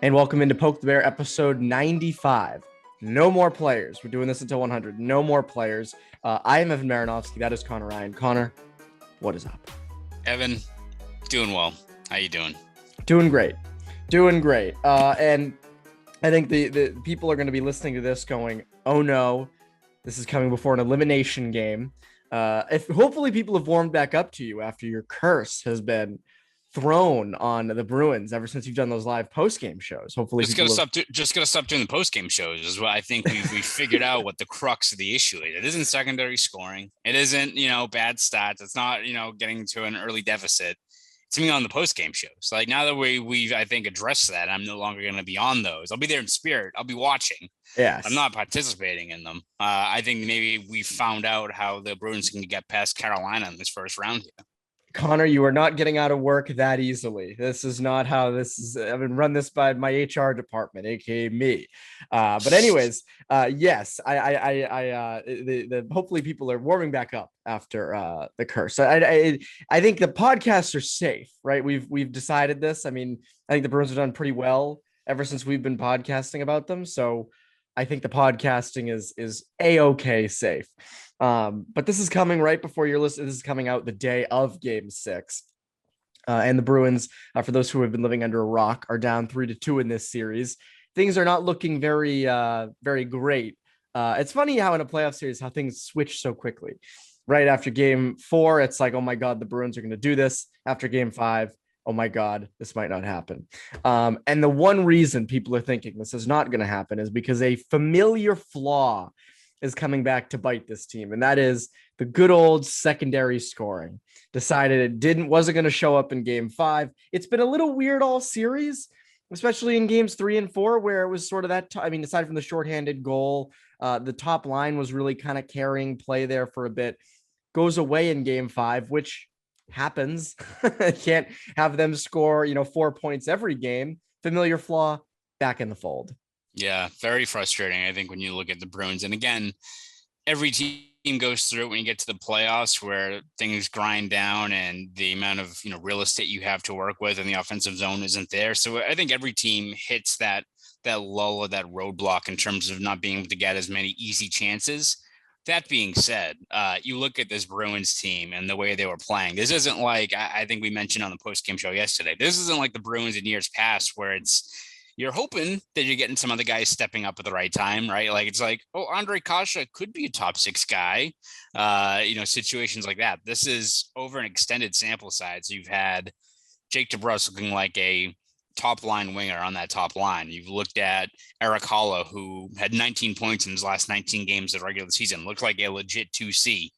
And welcome into Poke the Bear episode 95. No more players. We're doing this until 100. No more players. I am Evan Marinofsky. That is Conor Ryan. Conor, what is up? Evan, doing well. How you doing? Doing great. And I think the people are going to be listening to this going, oh no, this is coming before an elimination game. If hopefully people have warmed back up to you after your curse has been thrown on the Bruins ever since you've done those live post-game shows. Hopefully just gotta stop doing the post-game shows is what I think we figured out what the crux of the issue is. It isn't secondary scoring. It isn't, bad stats. It's not, getting to an early deficit. It's me on the post-game shows. Like now that we've I think addressed that, I'm no longer going to be on those. I'll be there in spirit. I'll be watching. Yes. I'm not participating in them. I think maybe we found out how the Bruins can get past Carolina in this first round here. Conor, you are not getting out of work that easily. This is not how this is. I've been run this by my HR department, aka me. But anyways, yes, hopefully people are warming back up after the curse. I think the podcasts are safe, right? We've decided this. I mean, I think the Bruins have done pretty well ever since we've been podcasting about them. So I think the podcasting is a-okay safe. But this is coming right before you're listening. This is coming out the day of Game 6. And the Bruins, for those who have been living under a rock, are down 3-2 in this series. Things are not looking very, very great. It's funny how in a playoff series, how things switch so quickly. Right after Game 4, it's like, oh my God, the Bruins are going to do this. After Game 5, oh my God, this might not happen. And the one reason people are thinking this is not going to happen is because a familiar flaw is coming back to bite this team. And that is the good old secondary scoring. Decided it wasn't going to show up in Game 5. It's been a little weird all series, especially in games 3 and 4, where it was sort of that. Aside from the shorthanded goal, the top line was really kind of carrying play there for a bit. Goes away in Game 5, which happens. Can't have them score, 4 points every game. Familiar flaw, back in the fold. Yeah, very frustrating, I think, when you look at the Bruins. And again, every team goes through it when you get to the playoffs where things grind down and the amount of, real estate you have to work with and the offensive zone isn't there. So I think every team hits that lull or that roadblock in terms of not being able to get as many easy chances. That being said, you look at this Bruins team and the way they were playing. This isn't like, I think we mentioned on the post-game show yesterday, this isn't like the Bruins in years past where you're hoping that you're getting some other guys stepping up at the right time, right? Like it's like, oh, Andre Kasha could be a top 6 guy, situations like that. This is over an extended sample size. You've had Jake DeBrusk looking like a top line winger on that top line. You've looked at Eric Holla, who had 19 points in his last 19 games of the regular season, looked like a legit 2C.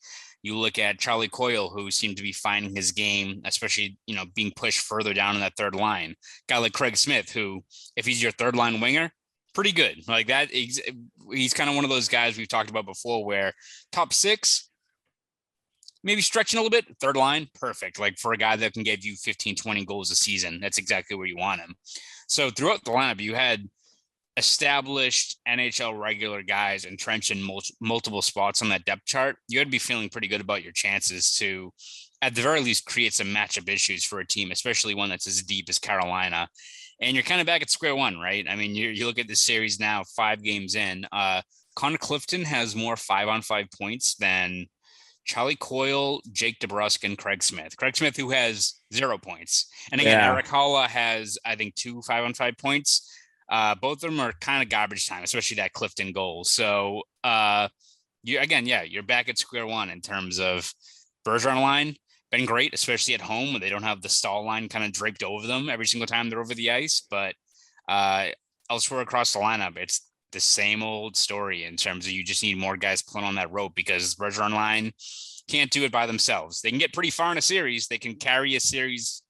You look at Charlie Coyle, who seemed to be finding his game, especially, being pushed further down in that third line. Guy like Craig Smith, who, if he's your third line winger, pretty good. Like that, he's kind of one of those guys we've talked about before where top 6, maybe stretching a little bit, third line, perfect. Like for a guy that can give you 15, 20 goals a season, that's exactly where you want him. So throughout the lineup, you had established NHL regular guys entrenched in multiple spots on that depth chart. You had to be feeling pretty good about your chances to, at the very least, create some matchup issues for a team, especially one that's as deep as Carolina. And you're kind of back at square one, right? I mean, you look at this series now, 5 games in. Connor Clifton has more 5-on-5 points than Charlie Coyle, Jake DeBrusk, and Craig Smith. Craig Smith, who has 0 points. And again, Eric Holla has, I think, 2 5-on-5 points. Both of them are kind of garbage time, especially that Clifton goal. So you're back at square one in terms of Bergeron line. Been great, especially at home when they don't have the stall line kind of draped over them every single time they're over the ice. But elsewhere across the lineup, it's the same old story in terms of you just need more guys pulling on that rope because Bergeron line can't do it by themselves. They can get pretty far in a series. They can carry a series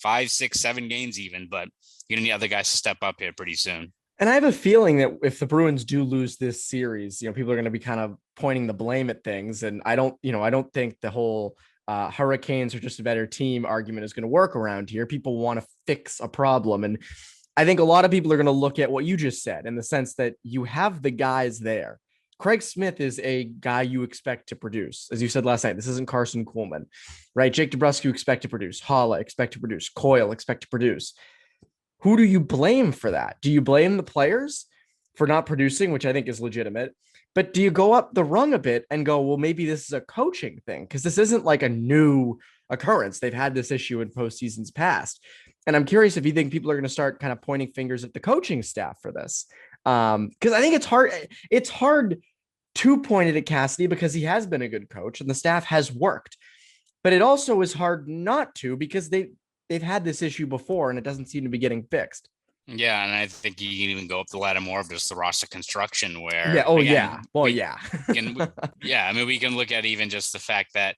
5, 6, 7 games even, but you're going to need other guys to step up here pretty soon. And I have a feeling that if the Bruins do lose this series, people are going to be kind of pointing the blame at things. And I don't think the whole Hurricanes are just a better team argument is going to work around here. People want to fix a problem. And I think a lot of people are going to look at what you just said in the sense that you have the guys there. Craig Smith is a guy you expect to produce. As you said last night, this isn't Carson Kuhlman, right? Jake DeBrusk, you expect to produce. Holla, expect to produce. Coyle, expect to produce. who do you blame for that? Do you blame the players for not producing, which I think is legitimate? But do you go up the rung a bit and go, well, maybe this is a coaching thing? Because this isn't like a new occurrence. They've had this issue in postseasons past. And I'm curious if you think people are going to start kind of pointing fingers at the coaching staff for this. Because I think it's hard to point it at Cassidy because he has been a good coach and the staff has worked. But it also is hard not to because they've had this issue before and it doesn't seem to be getting fixed. Yeah, and I think you can even go up the ladder more of just the roster construction where Yeah. Oh, again, yeah. Well, yeah. yeah, I mean, we can look at even just the fact that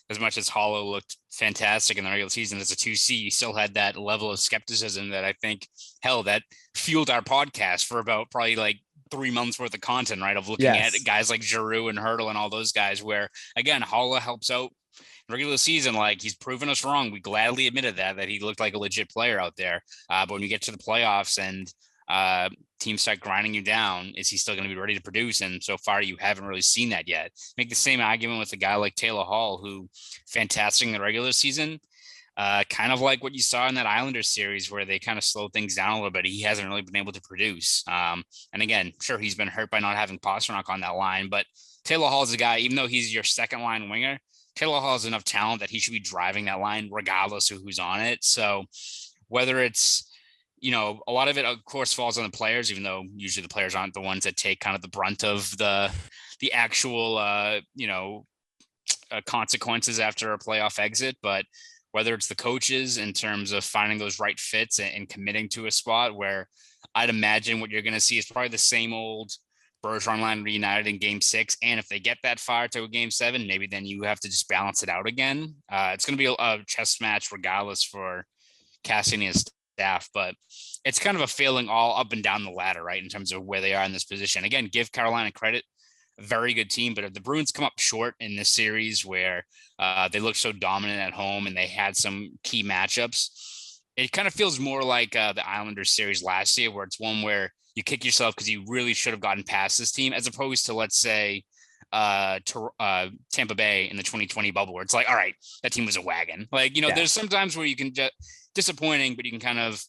as much as Hollow looked fantastic in the regular season as a 2C, you still had that level of skepticism that I think, hell, that fueled our podcast for about probably like 3 months worth of content, right? Of looking at guys like Giroux and Hurdle and all those guys where, again, Hollow helps out regular season. Like, he's proven us wrong. We gladly admitted that he looked like a legit player out there. But when you get to the playoffs and teams start grinding you down, is he still going to be ready to produce? And so far, you haven't really seen that yet. Make the same argument with a guy like Taylor Hall, who fantastic in the regular season. Kind of like what you saw in that Islanders series where they kind of slowed things down a little bit. He hasn't really been able to produce. And again, sure, he's been hurt by not having Pasternak on that line, but Taylor Hall's a guy, even though he's your second line winger, Taylor Hall has enough talent that he should be driving that line regardless of who's on it. So whether it's, a lot of it, of course, falls on the players, even though usually the players aren't the ones that take kind of the brunt of the actual, consequences after a playoff exit. But whether it's the coaches in terms of finding those right fits and committing to a spot where I'd imagine what you're going to see is probably the same old Bergeron line reunited in game 6. And if they get that far to a game 7, maybe then you have to just balance it out again. It's going to be a chess match regardless for Cassidy and his staff, but it's kind of a failing all up and down the ladder, right? In terms of where they are in this position. Again, give Carolina credit. A very good team, but if the Bruins come up short in this series where they look so dominant at home and they had some key matchups, it kind of feels more like the Islanders series last year, where it's one where you kick yourself because you really should have gotten past this team, as opposed to, let's say, Tampa Bay in the 2020 bubble, where it's like, all right, that team was a wagon. Like, there's some times where you can just disappointing, but you can kind of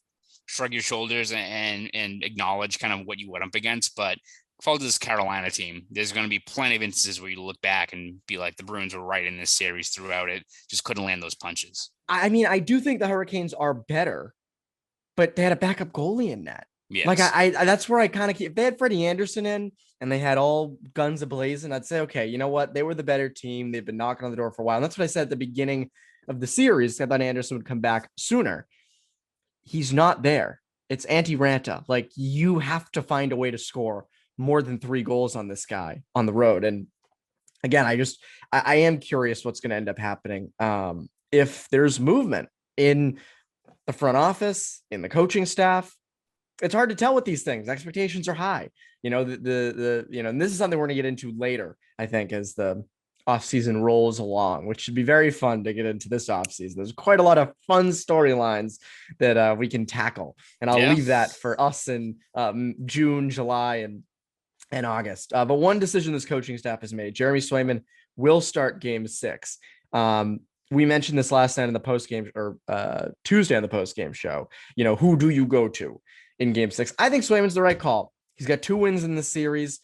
shrug your shoulders and acknowledge kind of what you went up against. But fall to this Carolina team, there's going to be plenty of instances where you look back and be like, the Bruins were right in this series throughout it, just couldn't land those punches. I mean, I do think the Hurricanes are better, but they had a backup goalie in that. Yes. Like I that's where I kind of keep, if they had Freddie Anderson in and they had all guns ablazing, I'd say, okay, you know what? They were the better team. They've been knocking on the door for a while. And that's what I said at the beginning of the series. I thought Anderson would come back sooner. He's not there. It's anti-Ranta. Like, you have to find a way to score more than 3 goals on this guy on the road. And again, I am curious what's going to end up happening. If there's movement in the front office, in the coaching staff, it's hard to tell with these things. Expectations are high, and this is something we're going to get into later, I think, as the offseason rolls along, which should be very fun to get into this offseason. There's quite a lot of fun storylines that we can tackle, and I'll leave that for us in June, July, and August. But one decision this coaching staff has made: Jeremy Swayman will start game 6. We mentioned this last night in the post-game, or Tuesday on the post-game show. Who do you go to in game 6? I think Swayman's the right call. He's got 2 wins in the series.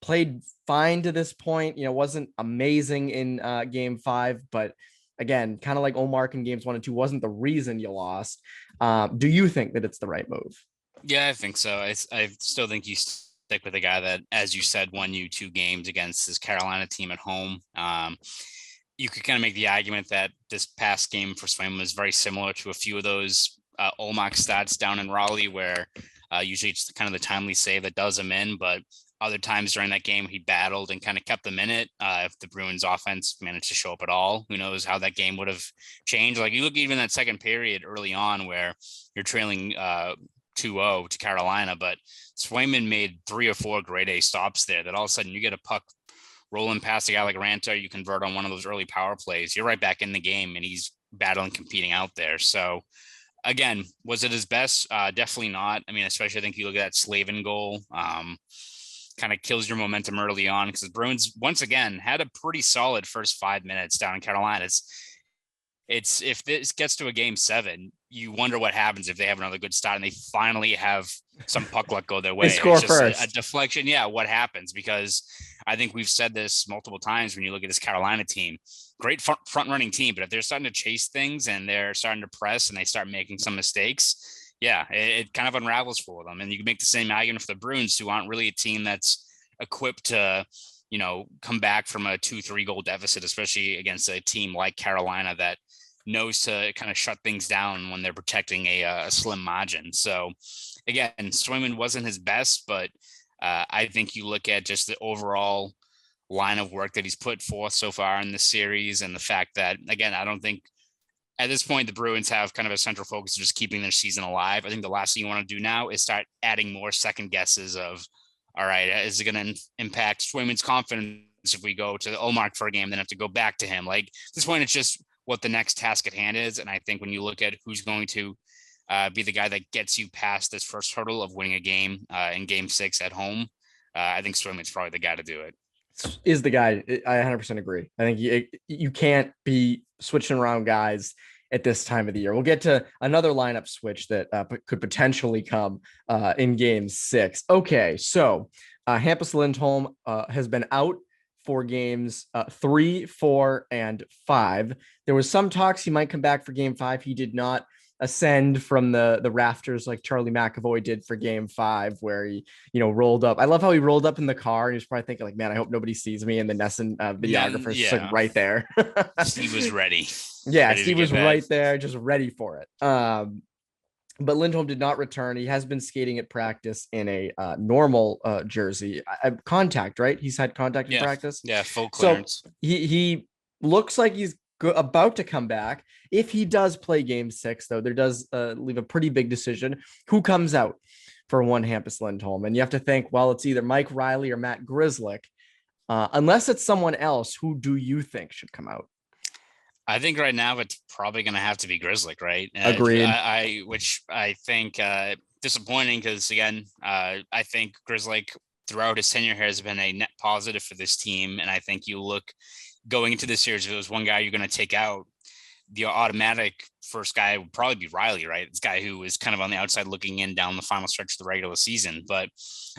Played fine to this point. Wasn't amazing in game 5, but again, kind of like Omar in games 1 and 2, wasn't the reason you lost. Do you think that it's the right move? Yeah, I think so. I still think you stick with a guy that, as you said, won you 2 games against this Carolina team at home. You could kind of make the argument that this past game for Swayman was very similar to a few of those Olmec stats down in Raleigh, where usually it's kind of the timely save that does him in, but other times during that game, he battled and kind of kept them in it. If the Bruins offense managed to show up at all, who knows how that game would have changed. Like, you look even that second period early on where you're trailing 2-0 to Carolina, but Swayman made 3 or 4 grade A stops there that all of a sudden you get a puck rolling past a guy like Ranta, you convert on one of those early power plays, you're right back in the game and he's battling, competing out there. So again, was it his best? Definitely not. I mean, especially I think you look at that Slavin goal, kind of kills your momentum early on, because the Bruins once again had a pretty solid first 5 minutes down in Carolina. It's if this gets to a game 7, you wonder what happens if they have another good start and they finally have some puck luck go their way. They score it's just first. a deflection. Yeah, what happens? Because I think we've said this multiple times when you look at this Carolina team, great front running team, but if they're starting to chase things and they're starting to press and they start making some mistakes, yeah, it kind of unravels for them. And you can make the same argument for the Bruins, who aren't really a team that's equipped to, come back from a 2-3 goal deficit, especially against a team like Carolina that knows to kind of shut things down when they're protecting a slim margin. So again, Swayman wasn't his best, but I think you look at just the overall line of work that he's put forth so far in this series, and the fact that, again, I don't think at this point the Bruins have kind of a central focus of just keeping their season alive. I think the last thing you want to do now is start adding more second guesses of, all right, is it going to impact Swayman's confidence if we go to Ullmark for a game, then have to go back to him? Like, at this point, it's just what the next task at hand is. And I think when you look at who's going to be the guy that gets you past this first hurdle of winning a game in game 6 at home, I think Swayman's probably the guy to do it. Is the guy. I 100% agree. I think you can't be switching around guys at this time of the year. We'll get to another lineup switch that could potentially come in game 6. Okay, so Hampus Lindholm has been out for games 3, 4, and 5. There was some talks he might come back for game 5. He did not ascend from the rafters like Charlie McAvoy did for game 5, where he, rolled up. I love how he rolled up in the car and he was probably thinking like, man, I hope nobody sees me. And the Nesson videographer is like right there. Steve was ready. Yeah, Steve was right there, just ready for it. But Lindholm did not return. He has been skating at practice in a normal jersey. Contact, right? He's had contact in practice. Yeah, full clearance. So he looks like he's about to come back. If he does play game 6, though, there does leave a pretty big decision. Who comes out for one Hampus Lindholm? And you have to think, well, it's either Mike Riley or Matt Grzelcyk. Unless it's someone else, who do you think should come out? I think right now it's probably going to have to be Grzelcyk, right? Agreed. Which I think disappointing because, again, I think Grzelcyk throughout his tenure here has been a net positive for this team. And I think you look going into this series, if it was one guy you're going to take out, the automatic first guy would probably be Riley, right? This guy who is kind of on the outside looking in down the final stretch of the regular season. But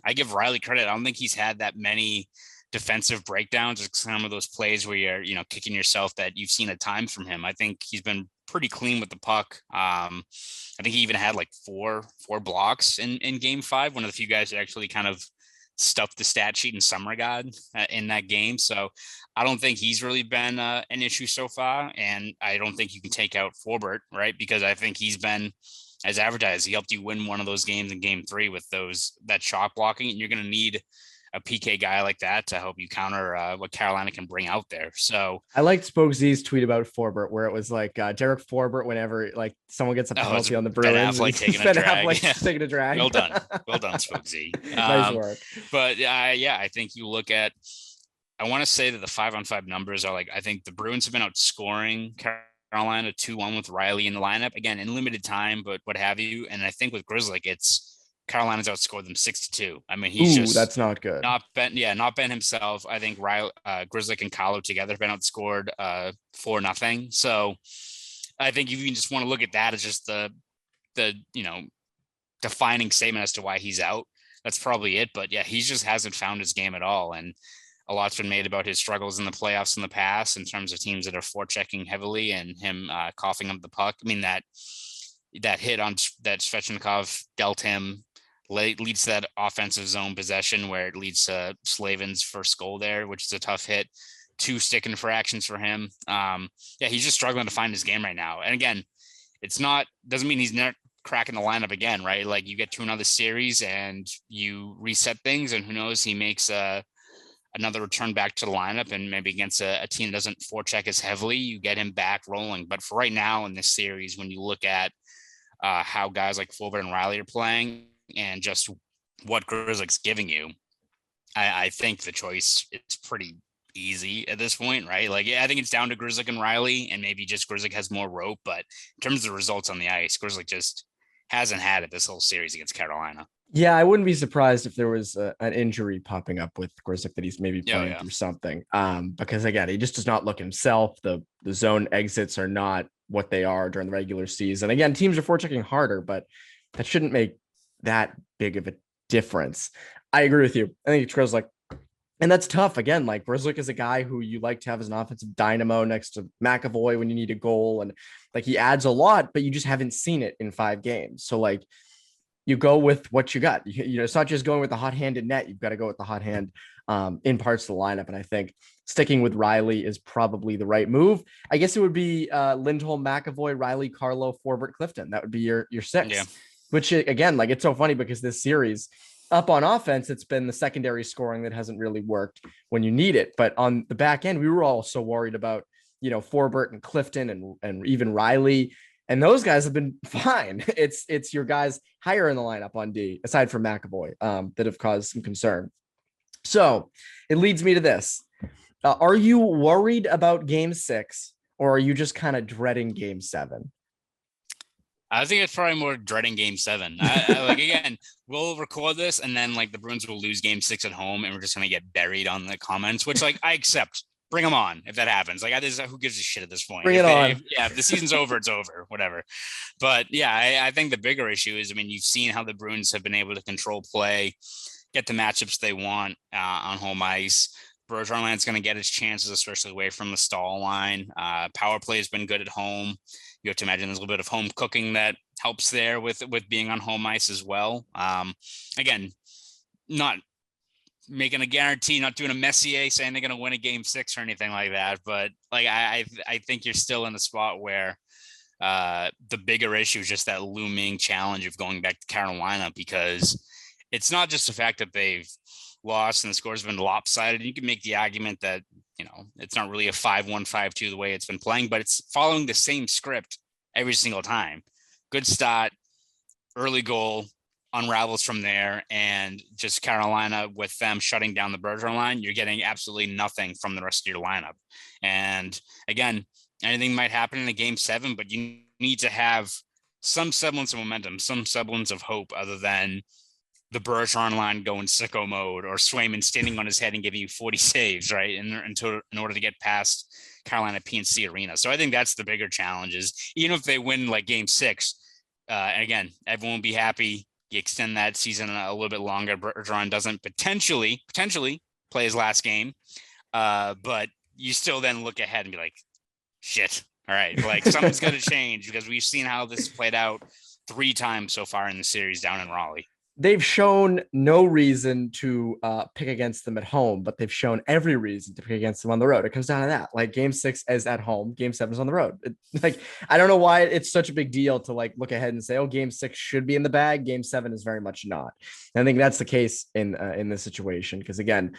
I give Riley credit. I don't think he's had that many defensive breakdowns, or some of those plays where you're, kicking yourself that you've seen at times from him. I think he's been pretty clean with the puck. I think he even had like four blocks in game 5. One of the few guys that actually kind of stuffed the stat sheet in some regard in that game. So I don't think he's really been an issue so far. And I don't think you can take out Forbort, right? Because I think he's been, as advertised, he helped you win one of those games in game 3 with that shot blocking. And you're going to need a PK guy like that to help you counter what Carolina can bring out there. So I liked Spoke Z's tweet about Forbort, where it was like Derek Forbort, whenever like someone gets a penalty on the Bruins, taking a drag. Well done, Spoke Z. Nice work. But I think you look at, I want to say that the 5-on-5 numbers are like, I think the Bruins have been outscoring Carolina 2-1 with Riley in the lineup, again in limited time, but what have you. And I think with Grzelcyk, it's Carolina's outscored them 6-2. I mean, he's that's not good. Not been himself. I think Grzelcyk and Kahlo together have been outscored 4-0. So I think if you just want to look at that as just the defining statement as to why he's out, that's probably it. But yeah, he just hasn't found his game at all. And a lot's been made about his struggles in the playoffs in the past in terms of teams that are forechecking heavily and him coughing up the puck. I mean, that hit on that Svechnikov dealt him leads to that offensive zone possession where it leads to Slavin's first goal there, which is a tough hit. 2 stick infractions for him. He's just struggling to find his game right now. And again, doesn't mean he's not cracking the lineup again, right? Like you get to another series and you reset things, and who knows, he makes another return back to the lineup, and maybe against a team that doesn't forecheck as heavily, you get him back rolling. But for right now in this series, when you look at how guys like Forbort and Riley are playing, and just what Grzelcyk's giving you, I think the choice is pretty easy at this point, right? Like, I think it's down to Grzelcyk and Riley, and maybe just Grzelcyk has more rope. But in terms of the results on the ice, Grzelcyk just hasn't had it this whole series against Carolina. Yeah, I wouldn't be surprised if there was an injury popping up with Grzelcyk, that he's maybe playing through something. Because again, he just does not look himself. The zone exits are not what they are during the regular season. Again, teams are forechecking harder, but that shouldn't make that big of a difference. I agree with you. I think it goes like, and that's tough. Again, like Grzelcyk is a guy who you like to have as an offensive dynamo next to McAvoy when you need a goal. And like he adds a lot, but you just haven't seen it in 5 games. So like you go with what you got. You know, it's not just going with the hot hand in net. You've got to go with the hot hand in parts of the lineup. And I think sticking with Riley is probably the right move. I guess it would be Lindholm, McAvoy, Riley, Carlo, Forbert, Clifton. That would be your 6. Yeah. Which again, like it's so funny because this series up on offense, it's been the secondary scoring that hasn't really worked when you need it. But on the back end, we were all so worried about, you know, Forbert and Clifton and even Riley. And those guys have been fine. It's your guys higher in the lineup on D, aside from McAvoy, that have caused some concern. So it leads me to this. Are you worried about game 6 or are you just kind of dreading game 7? I think it's probably more dreading game 7. I like, again, we'll record this and then like the Bruins will lose game 6 at home and we're just going to get buried on the comments, which like I accept. Bring them on if that happens. Like who gives a shit at this point? Bring it on. If the season's over, it's over, whatever. But yeah, I think the bigger issue is, I mean, you've seen how the Bruins have been able to control play, get the matchups they want on home ice. Bergeron's going to get his chances, especially away from the stall line. Power play has been good at home. You have to imagine there's a little bit of home cooking that helps there with being on home ice as well. Again, not making a guarantee, not doing a Messier saying they're going to win a game 6 or anything like that. But like, I think you're still in the spot where the bigger issue is just that looming challenge of going back to Carolina, because it's not just the fact that they've lost and the scores have been lopsided. You can make the argument that, you know, it's not really a 5-1, 5-2 the way it's been playing, but it's following the same script every single time. Good start, early goal, unravels from there, and just Carolina with them shutting down the Bergeron line, you're getting absolutely nothing from the rest of your lineup. And again, anything might happen in a game 7, but you need to have some semblance of momentum, some semblance of hope other than the Bergeron line going sicko mode or Swayman standing on his head and giving you 40 saves, right? In order to get past Carolina PNC Arena. So I think that's the bigger challenge is, even if they win like game 6, and again, everyone will be happy. You extend that season a little bit longer. Bergeron doesn't potentially play his last game. But you still then look ahead and be like, shit. All right. Like something's going to change, because we've seen how this played out 3 times so far in the series down in Raleigh. They've shown no reason to pick against them at home, but they've shown every reason to pick against them on the road. It comes down to that. Like game 6 is at home, game 7 is on the road. Like, I don't know why it's such a big deal to like look ahead and say, oh, game 6 should be in the bag. Game 7 is very much not. And I think that's the case in this situation. Because again,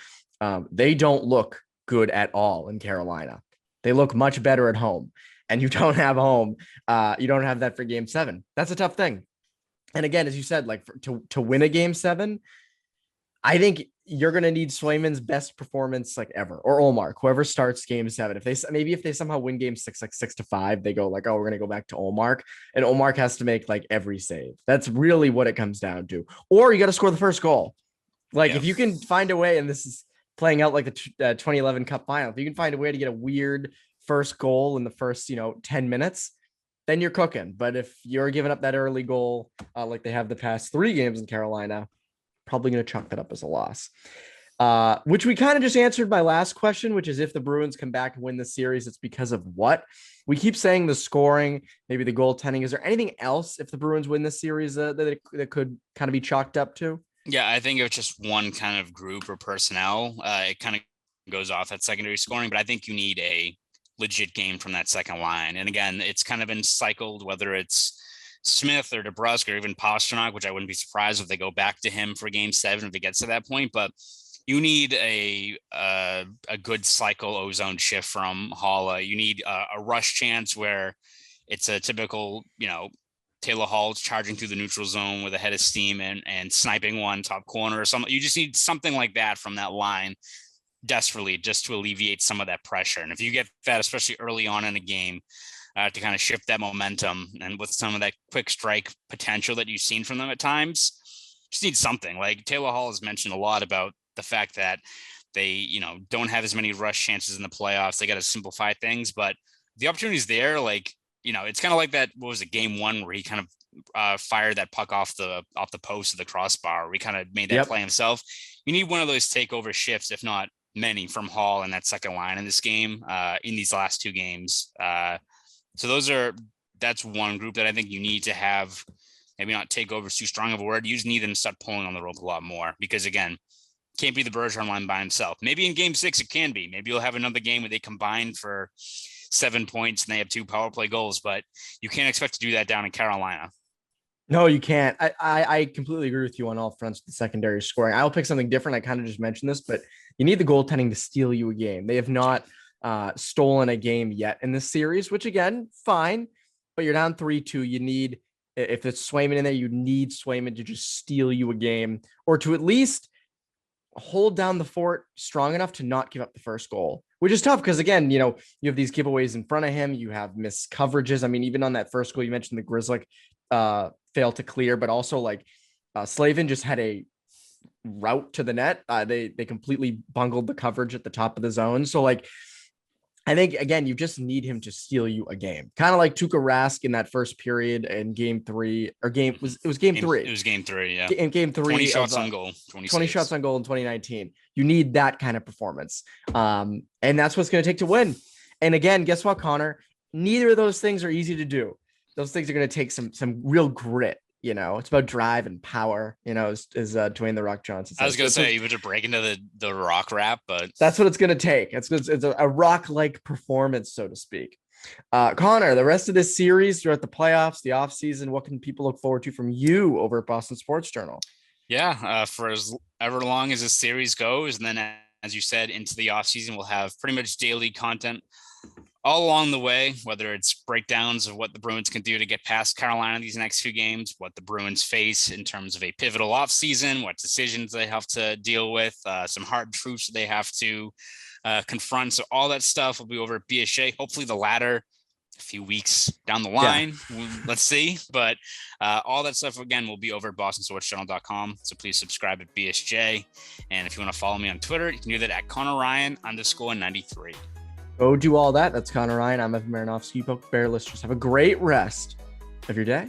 they don't look good at all in Carolina. They look much better at home, and you don't have home. You don't have that for game 7. That's a tough thing. And again, as you said, like to win a game 7, I think you're going to need Swayman's best performance like ever, or Ullmark, whoever starts game 7. If they somehow win game 6, like 6-5, they go like, oh, we're going to go back to Ullmark, and Ullmark has to make like every save. That's really what it comes down to. Or you got to score the first goal. Like if you can find a way, and this is playing out like the 2011 Cup final, if you can find a way to get a weird first goal in the first, 10 minutes, then you're cooking. But if you're giving up that early goal, like they have the past 3 games in Carolina, probably going to chalk that up as a loss. Which we kind of just answered my last question, which is if the Bruins come back and win the series, it's because of what? We keep saying the scoring, maybe the goaltending. Is there anything else if the Bruins win this series that could kind of be chalked up to? Yeah, I think it's just one kind of group or personnel. It kind of goes off that secondary scoring, but I think you need a legit game from that second line. And again, it's kind of been cycled, whether it's Smith or DeBrusk or even Pastrnak, which I wouldn't be surprised if they go back to him for game 7 if it gets to that point. But you need a good cycle ozone shift from Haula. You need a rush chance where it's a typical, Taylor Hall's charging through the neutral zone with a head of steam and sniping one top corner or something. You just need something like that from that line desperately, just to alleviate some of that pressure. And if you get that, especially early on in a game, to kind of shift that momentum, and with some of that quick strike potential that you've seen from them at times, just need something. Like Taylor Hall has mentioned a lot about the fact that they, don't have as many rush chances in the playoffs. They got to simplify things, but the opportunity is there. Like, it's kind of like that. What was it, game one, where he kind of fired that puck off the post of the crossbar, where he kind of made that play himself. You need one of those takeover shifts, if not many, from Hall and that second line in this game, in these last two games. So that's one group that I think you need to have. Maybe not take over is too strong of a word. You just need them to start pulling on the rope a lot more, because again, can't be the Bergeron line by himself. Maybe in game 6 it can be. Maybe you'll have another game where they combine for 7 points and they have 2 power play goals, but you can't expect to do that down in Carolina. No, you can't. I completely agree with you on all fronts with the secondary scoring. I'll pick something different. I kind of just mentioned this, but you need the goaltending to steal you a game. They have not stolen a game yet in this series, which again, fine, but you're down 3-2. You need, if it's Swayman in there, you need Swayman to just steal you a game, or to at least hold down the fort strong enough to not give up the first goal, which is tough because, again, you have these giveaways in front of him. You have missed coverages. I mean, even on that first goal, you mentioned the Grizzly failed to clear, but also like Slavin just had a route to the net. They completely bungled the coverage at the top of the zone. So like, I think, again, you just need him to steal you a game. Kind of like Tuukka Rask in that first period in game 3, or it was game 3. It was game 3, yeah. In game 3. 20 shots on goal. 20 shots on goal in 2019. You need that kind of performance. And that's what's going to take to win. And again, guess what, Connor? Neither of those things are easy to do. Those things are going to take some real grit. It's about drive and power, as Dwayne "The Rock" Johnson says. I was going to say, you were to break into the Rock rap, but that's what it's going to take. It's a Rock-like performance, so to speak. Connor, the rest of this series throughout the playoffs, the offseason, what can people look forward to from you over at Boston Sports Journal? Yeah, for as ever long as this series goes, and then, as you said, into the offseason, we'll have pretty much daily content all along the way, whether it's breakdowns of what the Bruins can do to get past Carolina these next few games, what the Bruins face in terms of a pivotal offseason, what decisions they have to deal with, some hard truths they have to confront. So all that stuff will be over at BSJ. Hopefully the latter a few weeks down the line. Yeah. Let's see. But all that stuff, again, will be over at bostonsportsjournal.com. So please subscribe at BSJ. And if you want to follow me on Twitter, you can do that at ConorRyan_93. Go do all that. That's Conor Ryan. I'm Evan Marinofsky. Poke Bear listeners, have a great rest of your day.